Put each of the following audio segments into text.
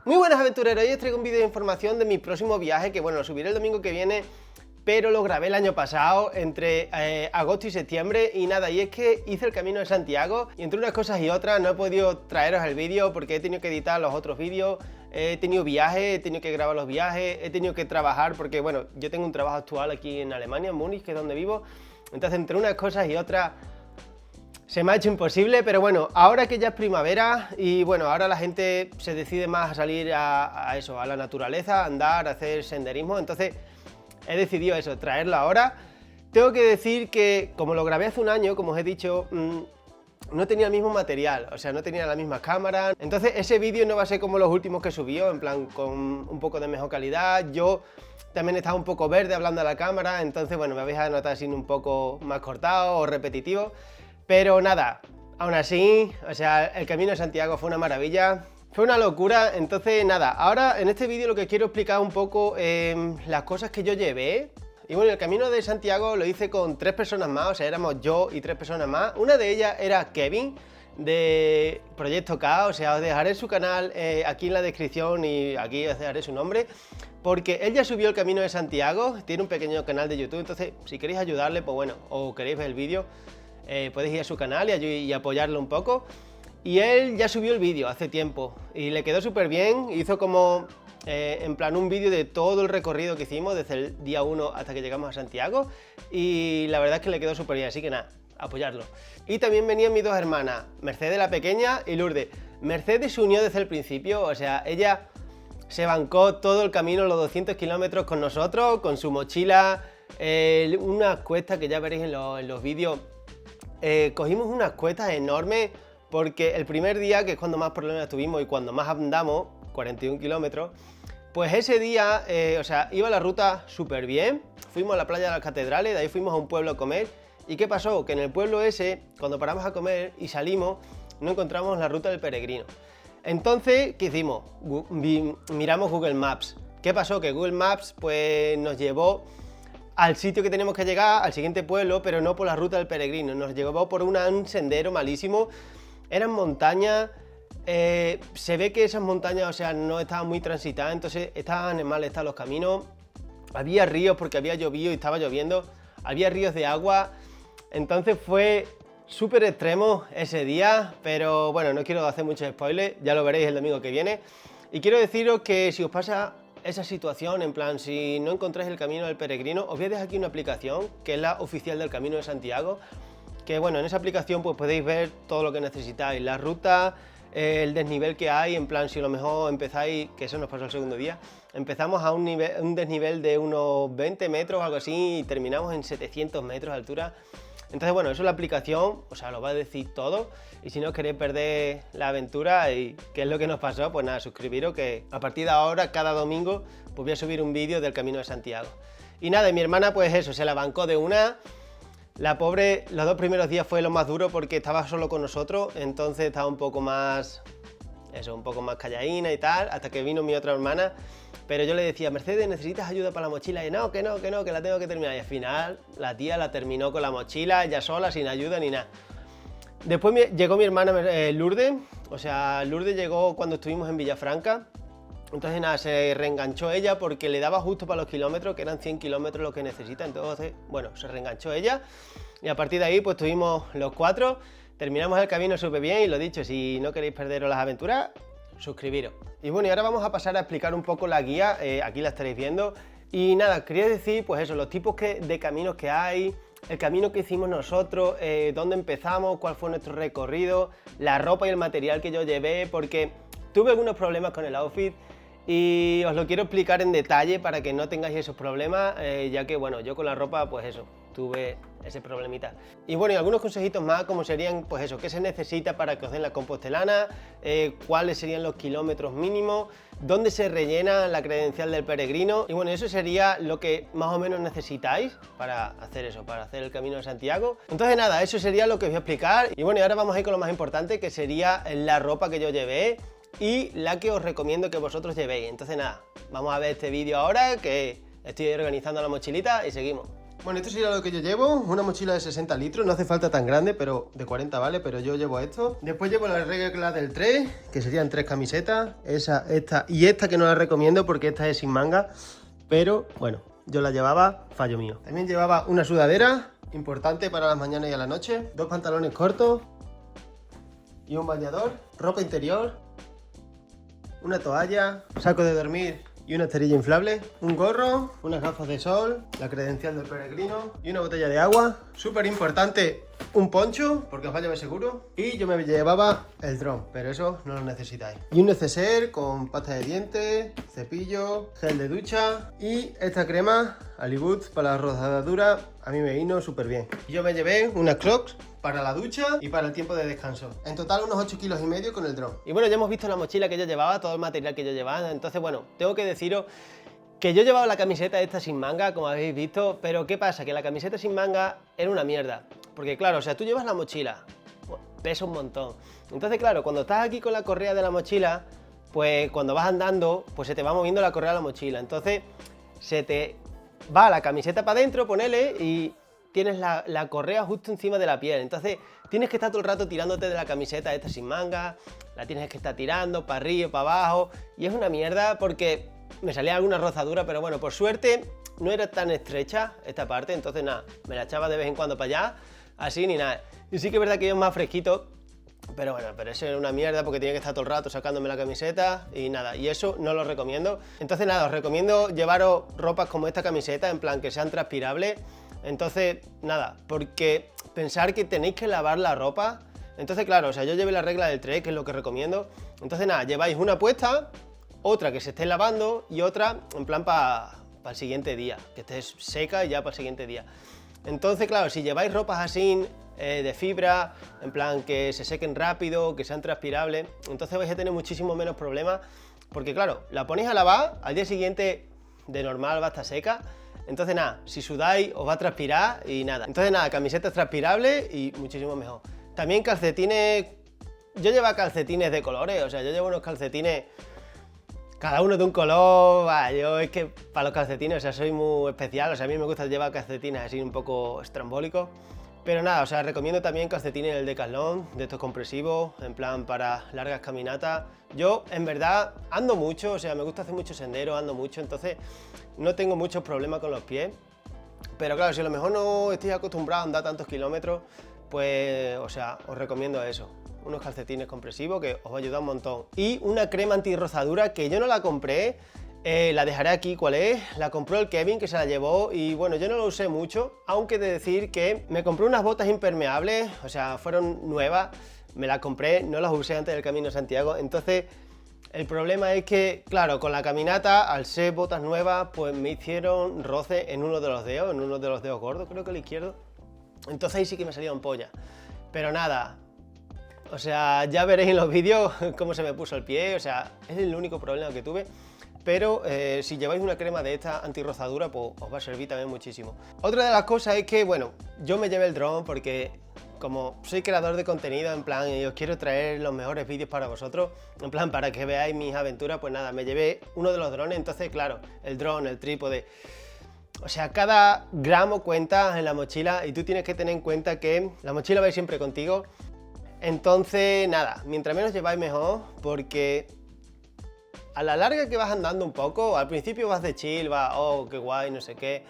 Muy buenas aventureros, hoy os traigo un vídeo de información de mi próximo viaje, que bueno, lo subiré el domingo que viene, pero lo grabé el año pasado, entre agosto y septiembre, y nada, y es que hice el Camino de Santiago, y entre unas cosas y otras no he podido traeros el vídeo porque he tenido que editar los otros vídeos, he tenido viajes, he tenido que grabar los viajes, he tenido que trabajar, porque bueno, yo tengo un trabajo actual aquí en Alemania, en Múnich, que es donde vivo, entonces entre unas cosas y otras se me ha hecho imposible, pero bueno, ahora que ya es primavera y bueno, ahora la gente se decide más a salir a eso, a la naturaleza, a andar, a hacer senderismo, entonces he decidido eso, traerlo ahora. Tengo que decir que como lo grabé hace un año, como os he dicho, no tenía el mismo material, o sea, no tenía la misma cámara, entonces ese vídeo no va a ser como los últimos que subió, en plan con un poco de mejor calidad. Yo también estaba un poco verde hablando a la cámara, entonces bueno, me vais a notar así un poco más cortado o repetitivo. Pero nada, aún así, o sea, el Camino de Santiago fue una maravilla, fue una locura, entonces nada, ahora en este vídeo lo que quiero explicar un poco las cosas que yo llevé. Y bueno, el Camino de Santiago lo hice con 3 personas más, o sea, éramos yo y 3 personas más. Una de ellas era Kevin, de Proyecto K, o sea, os dejaré su canal aquí en la descripción y aquí os dejaré su nombre, porque él ya subió el Camino de Santiago, tiene un pequeño canal de YouTube, entonces si queréis ayudarle, pues bueno, o queréis ver el vídeo, podéis ir a su canal y apoyarlo un poco. Y él ya subió el vídeo hace tiempo y le quedó súper bien, hizo como en plan un vídeo de todo el recorrido que hicimos desde el día 1 hasta que llegamos a Santiago y la verdad es que le quedó súper bien, así que nada, apoyarlo. Y también venían mis 2 hermanas, Mercedes la pequeña y Lourdes. Mercedes se unió desde el principio, o sea, ella se bancó todo el camino, los 200 kilómetros con nosotros, con su mochila, unas cuestas que ya veréis en los vídeos. Cogimos unas cuestas enormes porque el primer día, que es cuando más problemas tuvimos y cuando más andamos, 41 kilómetros, pues ese día, o sea, iba la ruta súper bien, fuimos a la playa de las Catedrales, de ahí fuimos a un pueblo a comer, y ¿qué pasó? Que en el pueblo ese, cuando paramos a comer y salimos, no encontramos la ruta del peregrino. Entonces, ¿qué hicimos? Miramos Google Maps. ¿Qué pasó? Que Google Maps pues nos llevó al sitio que tenemos que llegar, al siguiente pueblo, pero no por la ruta del peregrino, nos llevó por un sendero malísimo, eran montañas, se ve que esas montañas, o sea, no estaban muy transitadas, entonces estaban en mal estado los caminos, había ríos porque había llovido y estaba lloviendo, había ríos de agua, entonces fue súper extremo ese día, pero bueno, no quiero hacer muchos spoilers, ya lo veréis el domingo que viene, y quiero deciros que si os pasa esa situación, en plan, si no encontráis el Camino del Peregrino, os voy a dejar aquí una aplicación que es la oficial del Camino de Santiago, que bueno, en esa aplicación pues podéis ver todo lo que necesitáis, la ruta, el desnivel que hay, en plan, si a lo mejor empezáis, que eso nos pasó el segundo día, empezamos a un desnivel de unos 20 metros o algo así y terminamos en 700 metros de altura. Entonces bueno, eso es la aplicación, o sea, lo va a decir todo, y si no queréis perder la aventura y qué es lo que nos pasó, pues nada, suscribiros, que a partir de ahora, cada domingo, pues voy a subir un vídeo del Camino de Santiago. Y nada, y mi hermana pues eso, se la bancó de una, la pobre, los 2 primeros días fue lo más duro porque estaba solo con nosotros, entonces estaba un poco más, eso, un poco más calladina y tal, hasta que vino mi otra hermana. Pero yo le decía, Mercedes, ¿necesitas ayuda para la mochila? Y no, que la tengo que terminar. Y al final la tía la terminó con la mochila, ella sola, sin ayuda ni nada. Después llegó mi hermana Lourdes, o sea, Lourdes llegó cuando estuvimos en Villafranca. Entonces nada, se reenganchó ella porque le daba justo para los kilómetros, que eran 100 kilómetros lo que necesita. Entonces, bueno, se reenganchó ella. Y a partir de ahí, pues estuvimos los 4, terminamos el camino súper bien. Y lo dicho, si no queréis perderos las aventuras, suscribiros. Y bueno, y ahora vamos a pasar a explicar un poco la guía, aquí la estaréis viendo. Y nada, quería decir, pues eso, los tipos de caminos que hay, el camino que hicimos nosotros, dónde empezamos, cuál fue nuestro recorrido, la ropa y el material que yo llevé, porque tuve algunos problemas con el outfit y os lo quiero explicar en detalle para que no tengáis esos problemas, ya que bueno, yo con la ropa, pues eso, tuve ese problemita. Y bueno, y algunos consejitos más, como serían, pues eso, qué se necesita para que os den la compostelana, cuáles serían los kilómetros mínimos, dónde se rellena la credencial del peregrino, y bueno, eso sería lo que más o menos necesitáis para hacer eso, para hacer el Camino de Santiago. Entonces nada, eso sería lo que os voy a explicar, y bueno, y ahora vamos a ir con lo más importante, que sería la ropa que yo llevé y la que os recomiendo que vosotros llevéis. Entonces nada, vamos a ver este vídeo ahora, que estoy organizando la mochilita y seguimos. Bueno, esto sería lo que yo llevo, una mochila de 60 litros, no hace falta tan grande, pero de 40 vale, pero yo llevo esto. Después llevo la regla del 3, que serían 3 camisetas, esa, esta y esta, que no la recomiendo porque esta es sin manga, pero bueno, yo la llevaba, fallo mío. También llevaba una sudadera, importante para las mañanas y a la noche, 2 pantalones cortos y un bañador, ropa interior, una toalla, saco de dormir y una esterilla inflable, un gorro, unas gafas de sol, la credencial del peregrino y una botella de agua. Súper importante, un poncho, porque os va a llevar seguro. Y yo me llevaba el dron, pero eso no lo necesitáis. Y un neceser con pasta de dientes, cepillo, gel de ducha y esta crema Alibut para la rozadura. A mí me vino súper bien. Yo me llevé unas Crocs para la ducha y para el tiempo de descanso. En total unos 8,5 kilos con el dron. Y bueno, ya hemos visto la mochila que yo llevaba, todo el material que yo llevaba. Entonces, bueno, tengo que deciros que yo llevaba la camiseta esta sin manga, como habéis visto, pero ¿qué pasa? Que la camiseta sin manga era una mierda. Porque claro, o sea, tú llevas la mochila, pesa un montón. Entonces, claro, cuando estás aquí con la correa de la mochila, pues cuando vas andando, pues se te va moviendo la correa de la mochila. Entonces, se te va la camiseta para adentro, ponele, y tienes la correa justo encima de la piel. Entonces, tienes que estar todo el rato tirándote de la camiseta esta sin manga, la tienes que estar tirando para arriba, para abajo, y es una mierda porque me salía alguna rozadura, pero bueno, por suerte no era tan estrecha esta parte, entonces nada, me la echaba de vez en cuando para allá, así ni nada. Y sí que es verdad que es más fresquito, pero bueno, pero eso era una mierda porque tenía que estar todo el rato sacándome la camiseta y nada, y eso no lo recomiendo. Entonces nada, os recomiendo llevaros ropas como esta camiseta, en plan que sean transpirables. Entonces nada, porque pensar que tenéis que lavar la ropa, entonces claro, o sea, yo llevé la regla del 3, que es lo que recomiendo. Entonces nada, lleváis una puesta, otra que se esté lavando y otra en plan para el siguiente día, que esté seca y ya para el siguiente día. Entonces claro, si lleváis ropas así de fibra, en plan que se sequen rápido, que sean transpirables, entonces vais a tener muchísimo menos problemas, porque claro, la ponéis a lavar, al día siguiente de normal va a estar seca. Entonces nada, si sudáis os va a transpirar y nada. Entonces nada, camisetas transpirables y muchísimo mejor. También calcetines, yo llevo calcetines de colores, o sea, yo llevo unos calcetines cada uno de un color. Yo es que para los calcetines, o sea, soy muy especial, o sea, a mí me gusta llevar calcetines así un poco estrambólicos. Pero nada, o sea, recomiendo también calcetines del Decathlon, de estos compresivos, en plan para largas caminatas. Yo, en verdad, ando mucho, o sea, me gusta hacer mucho sendero, ando mucho, entonces no tengo muchos problemas con los pies. Pero claro, si a lo mejor no estoy acostumbrado a andar tantos kilómetros, pues, o sea, os recomiendo eso. Unos calcetines compresivos que os va a ayudar un montón. Y una crema antirrozadura que yo no la compré, la dejaré aquí cuál es, la compró el Kevin, que se la llevó, y bueno, yo no la usé mucho, aunque he de decir que me compré unas botas impermeables, o sea, fueron nuevas, me las compré, no las usé antes del Camino de Santiago. Entonces el problema es que, claro, con la caminata, al ser botas nuevas, pues me hicieron roce en uno de los dedos gordos, creo que el izquierdo. Entonces ahí sí que me salieron pollas. Pero nada, o sea, ya veréis en los vídeos cómo se me puso el pie, o sea, es el único problema que tuve. Pero si lleváis una crema de esta antirrozadura, pues os va a servir también muchísimo. Otra de las cosas es que, bueno, yo me llevé el dron porque como soy creador de contenido, en plan, y os quiero traer los mejores vídeos para vosotros, en plan, para que veáis mis aventuras, pues nada, me llevé uno de los drones. Entonces, claro, el dron, el trípode, o sea, cada gramo cuenta en la mochila y tú tienes que tener en cuenta que la mochila va a ir siempre contigo. Entonces, nada, mientras menos lleváis mejor, porque a la larga que vas andando un poco, al principio vas de chill, vas, oh, qué guay, no sé qué,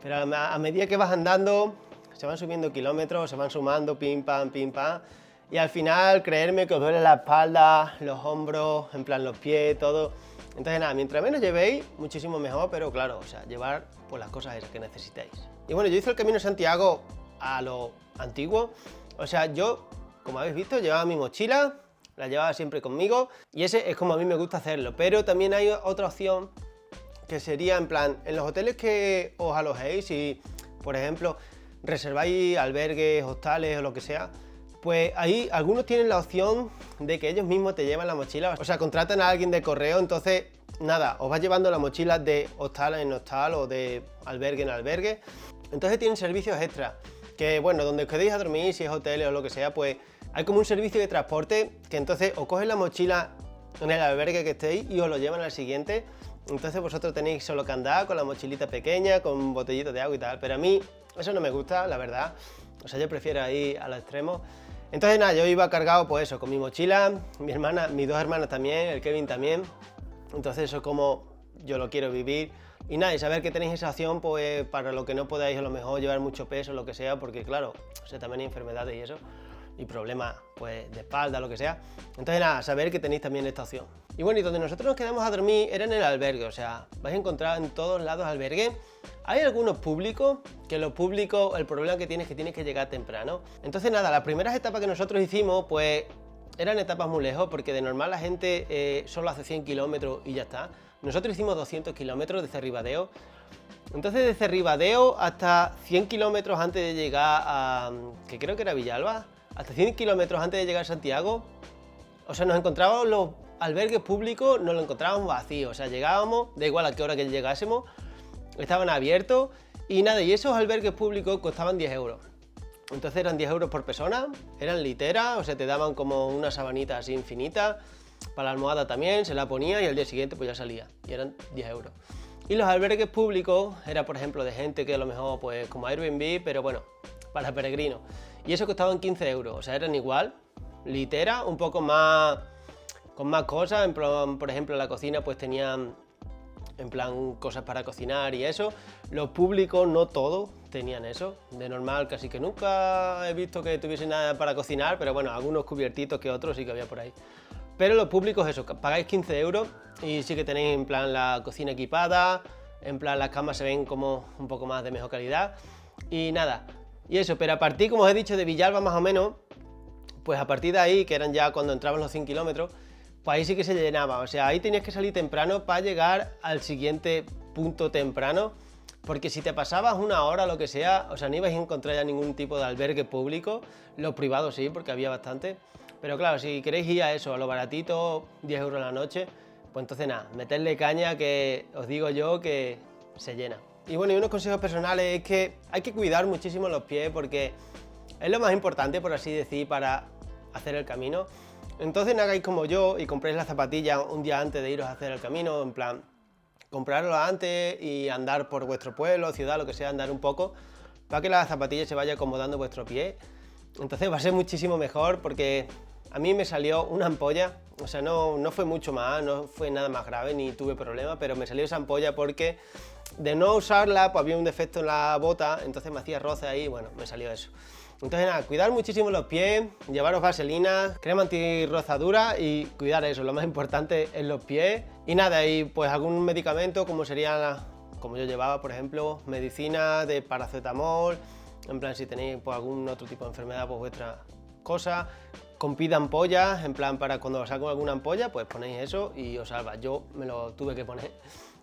pero a medida que vas andando, se van subiendo kilómetros, se van sumando, pim, pam, y al final, creerme que os duele la espalda, los hombros, en plan los pies, todo. Entonces nada, mientras menos llevéis, muchísimo mejor, pero claro, o sea, llevar pues las cosas esas que necesitéis. Y bueno, yo hice el Camino de Santiago a lo antiguo, o sea, yo, como habéis visto, llevaba mi mochila, la llevaba siempre conmigo, y ese es como a mí me gusta hacerlo. Pero también hay otra opción, que sería en plan, en los hoteles que os alojéis, y por ejemplo reserváis albergues, hostales o lo que sea, pues ahí algunos tienen la opción de que ellos mismos te llevan la mochila, o sea, contratan a alguien de correo. Entonces nada, os vas llevando la mochila de hostal en hostal o de albergue en albergue. Entonces tienen servicios extra, que bueno, donde os quedéis a dormir, si es hoteles o lo que sea, pues hay como un servicio de transporte, que entonces os coges la mochila en el albergue que estéis y os lo llevan al siguiente. Entonces vosotros tenéis solo que andar con la mochilita pequeña, con botellitos de agua y tal, pero a mí eso no me gusta, la verdad. O sea, yo prefiero ir a los extremos. Entonces nada, yo iba cargado pues eso, con mi mochila, mi hermana, mis dos hermanas también, el Kevin también. Entonces eso es como yo lo quiero vivir. Y nada, y saber que tenéis esa opción pues para lo que no podáis a lo mejor llevar mucho peso, lo que sea, porque claro, o sea, también hay enfermedades y eso, y problemas pues de espalda, lo que sea. Entonces nada, saber que tenéis también esta opción. Y bueno, y donde nosotros nos quedamos a dormir era en el albergue, o sea, vais a encontrar en todos lados albergues. Hay algunos públicos, que los públicos, el problema que tienes es que tienes que llegar temprano. Entonces nada, las primeras etapas que nosotros hicimos, pues eran etapas muy lejos, porque de normal la gente solo hace 100 kilómetros y ya está. Nosotros hicimos 200 kilómetros desde Ribadeo. Entonces desde Ribadeo hasta 100 kilómetros antes de llegar a, que creo que era Villalba, hasta 100 kilómetros antes de llegar a Santiago, o sea, nos encontrábamos los albergues públicos, nos los encontrábamos vacíos, o sea, llegábamos, da igual a qué hora que llegásemos, estaban abiertos y nada, y esos albergues públicos costaban 10 euros. Entonces eran 10 euros por persona, eran literas, o sea, te daban como una sabanita así infinita, para la almohada también, se la ponía y al día siguiente pues ya salía, y eran 10 euros. Y los albergues públicos era, por ejemplo, de gente que a lo mejor, pues como Airbnb, pero bueno, para peregrinos. Y eso costaban 15 euros, o sea, eran igual, litera, un poco más, con más cosas, en plan, por ejemplo, en la cocina pues tenían, en plan, cosas para cocinar y eso. Los públicos, no todos tenían eso, de normal casi que nunca he visto que tuviesen nada para cocinar, pero bueno, algunos cubiertitos que otros sí que había por ahí. Pero los públicos eso, pagáis 15 euros y sí que tenéis en plan la cocina equipada, en plan las camas se ven como un poco más de mejor calidad y nada. Y eso, pero a partir, como os he dicho, de Villalba más o menos, pues a partir de ahí, que eran ya cuando entraban los 100 kilómetros, pues ahí sí que se llenaba, o sea, ahí tenías que salir temprano para llegar al siguiente punto temprano, porque si te pasabas una hora o lo que sea, o sea, no ibais a encontrar ya ningún tipo de albergue público, los privados sí, porque había bastante, pero claro, si queréis ir a eso, a lo baratito, 10 euros la noche, pues entonces nada, meterle caña que os digo yo que se llena. Y bueno, y unos consejos personales es que hay que cuidar muchísimo los pies porque es lo más importante, por así decir, para hacer el camino. Entonces no hagáis como yo y compréis las zapatillas un día antes de iros a hacer el camino, en plan, comprarlo antes y andar por vuestro pueblo, ciudad, lo que sea, andar un poco, para que las zapatillas se vaya acomodando vuestro pie. Entonces va a ser muchísimo mejor porque a mí me salió una ampolla, o sea, no fue mucho más, no fue nada más grave ni tuve problema, pero me salió esa ampolla porque de no usarla, pues había un defecto en la bota, entonces me hacía roce ahí y bueno, me salió eso. Entonces nada, cuidar muchísimo los pies, llevaros vaselina, crema antirrozadura y cuidar eso, lo más importante es los pies. Y nada, y pues algún medicamento como sería, como yo llevaba, por ejemplo, medicina de paracetamol, en plan si tenéis pues, algún otro tipo de enfermedad, pues vuestra cosa. Compid ampollas, en plan para cuando os saco alguna ampolla, pues ponéis eso y os salva. Yo me lo tuve que poner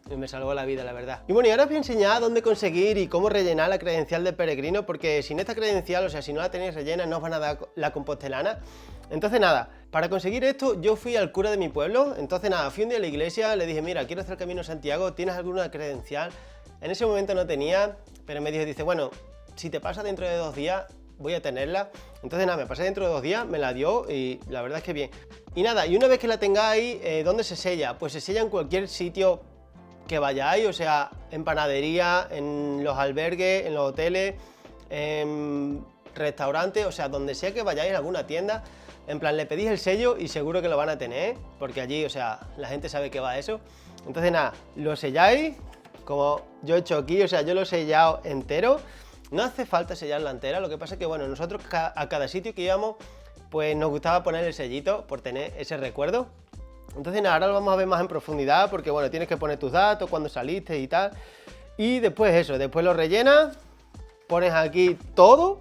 y me salvó la vida, la verdad. Y bueno, y ahora os voy a enseñar dónde conseguir y cómo rellenar la credencial de peregrino, porque sin esta credencial, o sea, si no la tenéis rellena, no os van a dar la compostelana. Entonces nada, para conseguir esto yo fui al cura de mi pueblo, entonces nada, fui un día a la iglesia, le dije, mira, quiero hacer el Camino de Santiago, ¿tienes alguna credencial? En ese momento no tenía, pero me dice, bueno, si te pasa dentro de 2 días, voy a tenerla. Entonces nada, me pasé dentro de 2 días, me la dio y la verdad es que bien. Y nada, y una vez que la tengáis, ¿dónde se sella? Pues se sella en cualquier sitio que vayáis, o sea, en panadería, en los albergues, en los hoteles, en restaurantes, o sea, donde sea que vayáis, en alguna tienda, en plan, le pedís el sello y seguro que lo van a tener, porque allí, o sea, la gente sabe que va eso. Entonces nada, lo selláis, como yo he hecho aquí, o sea, yo lo he sellado entero. No hace falta sellarla entera, lo que pasa es que, bueno, nosotros a cada sitio que íbamos, pues nos gustaba poner el sellito por tener ese recuerdo. Entonces nada, ahora lo vamos a ver más en profundidad porque, bueno, tienes que poner tus datos, cuándo saliste y tal. Y después eso, después lo rellenas, pones aquí todo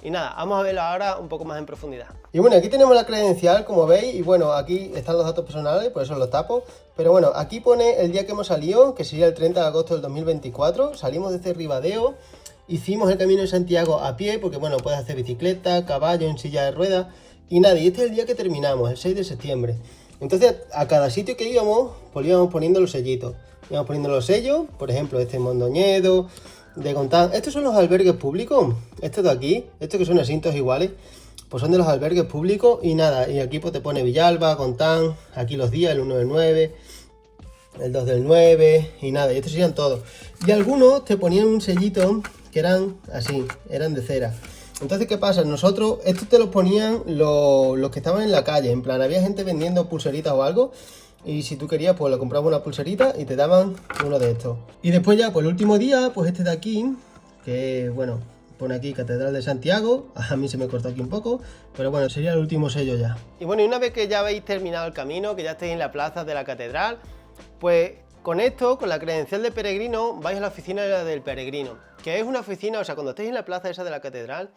y nada, vamos a verlo ahora un poco más en profundidad. Y bueno, aquí tenemos la credencial, como veis, y bueno, aquí están los datos personales, por eso los tapo. Pero bueno, aquí pone el día que hemos salido, que sería el 30 de agosto del 2024, salimos desde Ribadeo. Hicimos el Camino de Santiago a pie, porque bueno, puedes hacer bicicleta, caballo, en silla de ruedas. Y nada, y este es el día que terminamos, el 6 de septiembre. Entonces, a cada sitio que íbamos, pues íbamos poniendo los sellitos. Íbamos poniendo los sellos, por ejemplo, este en Mondoñedo, de Gontán. Estos son los albergues públicos, estos de aquí, estos que son asientos iguales. pues son de los albergues públicos y nada, y aquí pues te pone Villalba, Contán, aquí los días, el 1 del 9, el 2 del 9 y nada, y estos serían todos. Y algunos te ponían un sellito que eran así, eran de cera. Entonces, ¿qué pasa? Nosotros, estos te los ponían los que estaban en la calle, en plan, había gente vendiendo pulseritas o algo, y si tú querías, pues le comprabas una pulserita y te daban uno de estos. Y después ya, pues el último día, pues este de aquí, que bueno, pone aquí Catedral de Santiago, a mí se me cortó aquí un poco, pero bueno, sería el último sello ya. Y bueno, y una vez que ya habéis terminado el camino, que ya estéis en la plaza de la catedral, pues con esto, con la credencial de peregrino, vais a la oficina del peregrino, que es una oficina, o sea, cuando estéis en la plaza esa de la catedral,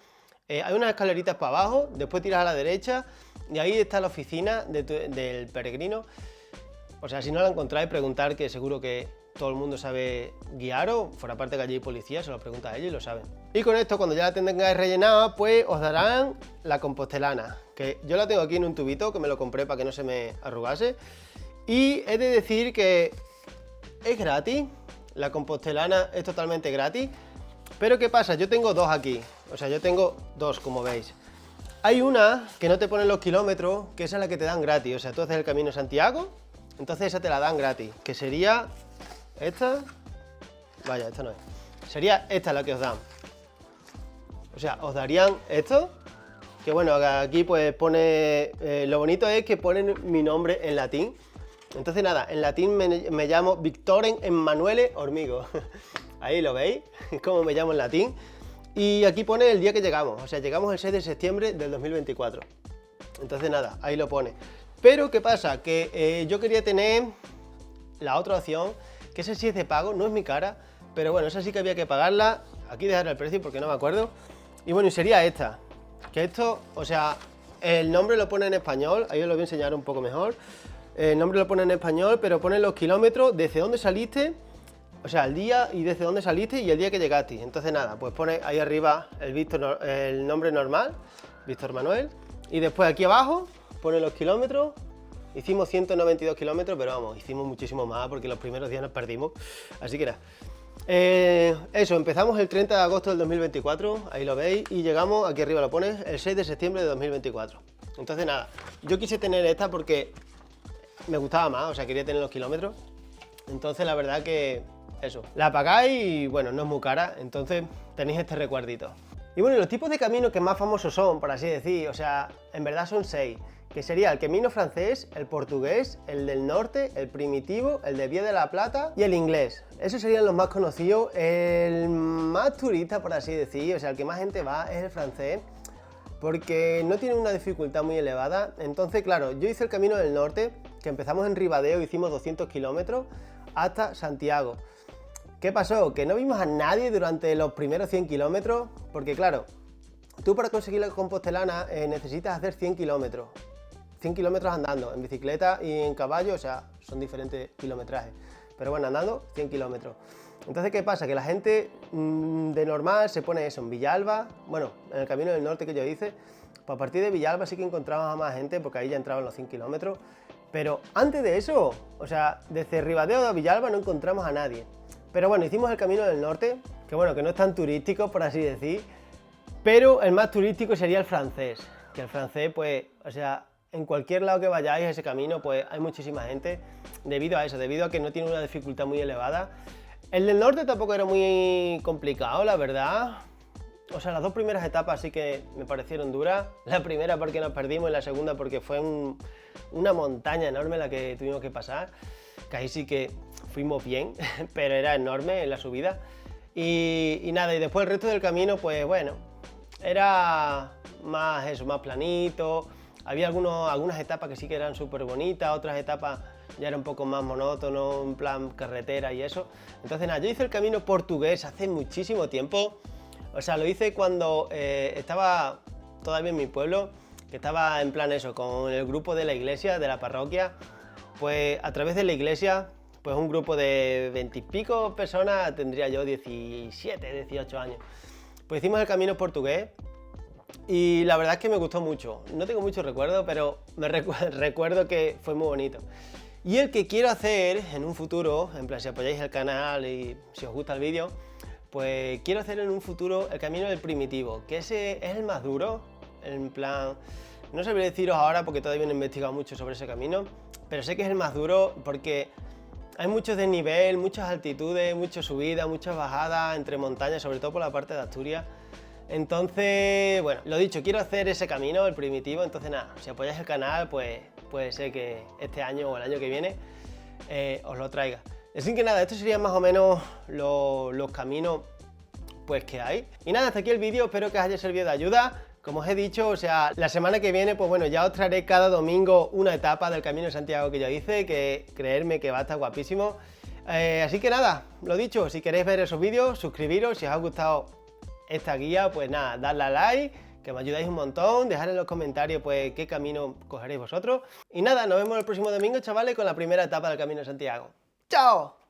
hay unas escaleritas para abajo, después tiras a la derecha y ahí está la oficina del peregrino. O sea, si no la encontráis, preguntar, que seguro que todo el mundo sabe guiaros, fuera parte que allí hay policía, se lo pregunta a ellos y lo saben. Y con esto, cuando ya la tengáis rellenada, pues os darán la compostelana, que yo la tengo aquí en un tubito, que me lo compré para que no se me arrugase. Y he de decir que es gratis, la compostelana es totalmente gratis, pero ¿qué pasa? Yo tengo dos aquí, o sea, yo tengo dos, como veis. Hay una que no te ponen los kilómetros, que esa es la que te dan gratis, o sea, tú haces el Camino de Santiago, entonces esa te la dan gratis, que sería esta, vaya, esta no es, sería esta la que os dan. O sea, os darían esto, que bueno, aquí pues pone, lo bonito es que ponen mi nombre en latín. Entonces nada, en latín me llamo Victoren Emanuele Hormigo. Ahí lo veis, cómo me llamo en latín. Y aquí pone el día que llegamos, o sea, llegamos el 6 de septiembre del 2024. Entonces nada, ahí lo pone. Pero ¿qué pasa? Que yo quería tener la otra opción, que esa sí es de pago, no es mi cara, pero bueno, esa sí que había que pagarla. Aquí dejaré el precio porque no me acuerdo. Y bueno, y sería esta, que esto, o sea, el nombre lo pone en español, ahí os lo voy a enseñar un poco mejor. El nombre lo pone en español, pero pone los kilómetros, desde dónde saliste, o sea, el día y desde dónde saliste y el día que llegaste. Entonces nada, pues pone ahí arriba el nombre normal, Víctor Manuel, y después aquí abajo pone los kilómetros. Hicimos 192 kilómetros, pero vamos, hicimos muchísimo más porque los primeros días nos perdimos, así que nada. Eso, empezamos el 30 de agosto del 2024, ahí lo veis, y llegamos, aquí arriba lo pones, el 6 de septiembre de 2024. Entonces nada, yo quise tener esta porque me gustaba más, o sea, quería tener los kilómetros. Entonces la verdad que eso, la pagáis y bueno, no es muy cara, entonces tenéis este recuerdito. Y bueno, los tipos de caminos que más famosos son, por así decir, o sea, en verdad son 6, que sería el camino francés, el portugués, el del norte, el primitivo, el de Vía de la Plata y el inglés. Esos serían los más conocidos. El más turista, por así decir, o sea, el que más gente va es el francés, porque no tiene una dificultad muy elevada. Entonces, claro, yo hice el camino del norte, que empezamos en Ribadeo, hicimos 200 kilómetros hasta Santiago. ¿Qué pasó? Que no vimos a nadie durante los primeros 100 kilómetros, porque claro, tú para conseguir la compostelana necesitas hacer 100 kilómetros. 100 kilómetros andando, en bicicleta y en caballo, o sea, son diferentes kilometrajes. Pero bueno, andando 100 kilómetros. Entonces, ¿qué pasa? Que la gente de normal se pone eso en Villalba, bueno, en el camino del norte que yo hice, pues a partir de Villalba sí que encontramos a más gente, porque ahí ya entraban los 100 kilómetros. Pero antes de eso, o sea, desde Ribadeo a Villalba no encontramos a nadie. Pero bueno, hicimos el camino del norte, que bueno, que no es tan turístico, por así decir, pero el más turístico sería el francés, que el francés, pues, o sea, en cualquier lado que vayáis a ese camino, pues hay muchísima gente, debido a eso, debido a que no tiene una dificultad muy elevada. El del norte tampoco era muy complicado, la verdad. O sea, las dos primeras etapas sí que me parecieron duras. La primera porque nos perdimos y la segunda porque fue una montaña enorme la que tuvimos que pasar. Que ahí sí que fuimos bien, pero era enorme la subida. Y nada, y después el resto del camino, pues bueno, era más eso, más planito. Había algunas etapas que sí que eran súper bonitas, otras etapas ya era un poco más monótono, en plan carretera y eso. Entonces nada, yo hice el camino portugués hace muchísimo tiempo. O sea, lo hice cuando estaba todavía en mi pueblo, que estaba en plan eso, con el grupo de la iglesia, de la parroquia. Pues a través de la iglesia, pues un grupo de 20 y pico personas, tendría yo 17, 18 años. Pues hicimos el camino portugués. Y la verdad es que me gustó mucho. No tengo muchos recuerdos, pero recuerdo que fue muy bonito. Y el que quiero hacer en un futuro, en plan si apoyáis el canal y si os gusta el vídeo, pues quiero hacer en un futuro el camino del primitivo, que ese es el más duro. en plan, no sabría deciros ahora porque todavía no he investigado mucho sobre ese camino, pero sé que es el más duro porque hay mucho desnivel, muchas altitudes, muchas subidas, muchas bajadas entre montañas, sobre todo por la parte de Asturias. Entonces, bueno, lo dicho, quiero hacer ese camino, el primitivo, entonces nada, si apoyáis el canal, pues puede ser que este año o el año que viene os lo traiga. Así que nada, estos serían más o menos los caminos pues que hay. Y nada, hasta aquí el vídeo, espero que os haya servido de ayuda. Como os he dicho, o sea, la semana que viene, pues bueno, ya os traeré cada domingo una etapa del Camino de Santiago que yo hice, que creedme que va a estar guapísimo. Así que nada, lo dicho, si queréis ver esos vídeos, suscribiros, si os ha gustado esta guía, pues nada, dadle a like, que me ayudáis un montón, dejad en los comentarios pues qué camino cogeréis vosotros. Y nada, nos vemos el próximo domingo, chavales, con la primera etapa del Camino de Santiago. ¡Chao!